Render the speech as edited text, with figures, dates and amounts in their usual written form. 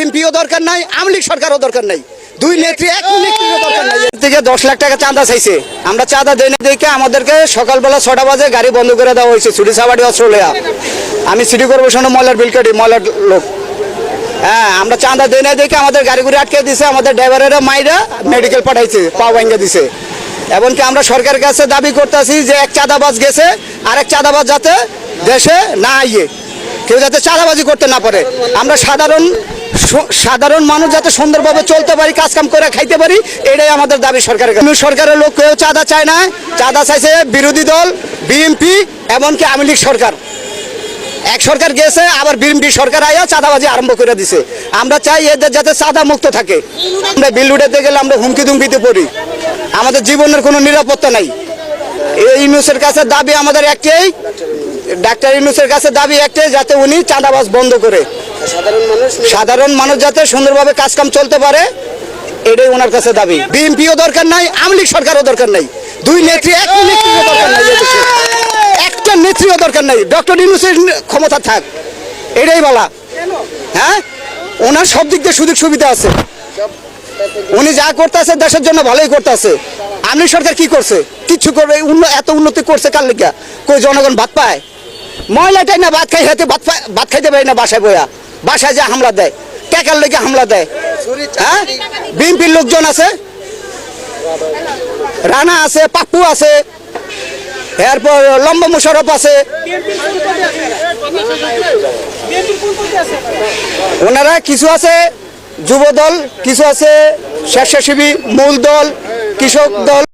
বিএনপিও দরকার নাই, আওয়ামী লীগ সরকারও দরকার নাই, দুই নেত্রী এক নেত্রীরও দরকার নাই। এর থেকে 10 লাখ টাকা চাঁদা চাইছে, আমরা চাঁদা দেই না দেখে আমাদেরকে সকালবেলা 6টা বাজে গাড়ি বন্ধ করে দেওয়া হয়েছে ছুটি সাবাড়ি অস্ট্রেলিয়া। আমি সিটি কর্পোরেশনের ময়লার বিল কাটি, ময়লার লোক। হ্যাঁ, আমরা চাঁদা দেই না দেখে আমাদের গাড়িগুলি আটকে দিছে, আমাদের ড্রাইভারেরা মাইরা মেডিকেল পাঠাইছে, পা ভাঙ্গা দিছে। এমনকি আমরা সরকারের কাছে দাবি করতেছি যে এক চাঁদাবাজ গেছে, আরেক চাঁদাবাজ যাতে দেশে না আইয়ে, কেউ যাতে চাঁদাবাজি করতে না পারে। আমরা সাধারণ মানুষ যাতে সুন্দরভাবে চলতে পারি, কাজকাম করে খাইতে পারি, এটাই আমাদের দাবি সরকারের কাছে। সরকারের লোক কেউ চাঁদা চায় না, চাঁদা চাইছে বিরোধী দল, বিএনপি, এমনকি আওয়ামী লীগ সরকার। এক সরকার গেছে, আবার বিএনপি সরকার আইয়া চাঁদাবাজি আরম্ভ করে দিছে। আমরা চাই এদের যাতে চাঁদা মুক্ত থাকে। আমরা বিল উঠাতে গেলে আমরা হুমকি দুমকিতে পড়ি, আমাদের জীবনের কোনো নিরাপত্তা নাই। এই ইউনূসের কাছে দাবি আমাদের একটাই, ডাক্তার ইউনূসের কাছে দাবি একটাই, যাতে উনি চাঁদাবাজ বন্ধ করে সাধারণ মানুষ যাতে সুন্দরভাবে কাজকাম চলতে পারে, এটাই ওনার কাছে দাবি। বিএনপিও দরকার নাই, আওয়ামী লীগ সরকারও দরকার নাই, দুই নেত্রী এক নেত্রীরও দরকার নাই, একটা নেত্রীও দরকার নাই। ডক্টর ইউনূসের ক্ষমতা থাক, এটাই বলা। হ্যাঁ, ওনার সব দিক দিয়ে সুযোগ সুবিধা আছে, উনি যা করতেছে দেশের জন্য ভালোই করতেছে। আওয়ামী লীগ সরকার কি করছে? কিচ্ছু করবে, এত উন্নতি করছে কার লেগা? কই জনগণ ভাত পায়? ময়লাটাই না ভাত খাই, হাতে ভাত খাইতে পারি না, বাসায় বইয়া, বাসায় যা হামলা দেয়, টাকার লেগে হামলা দেয়। হ্যাঁ, বিএনপির লোকজন আছে, রানা আছে, পাপ্পু আছে, এরপর লম্বা মুশারফ আছে, ওনারা কিছু আছে যুব দল, কিছু আছে স্বেচ্ছাসেবী মূল দল, কৃষক দল।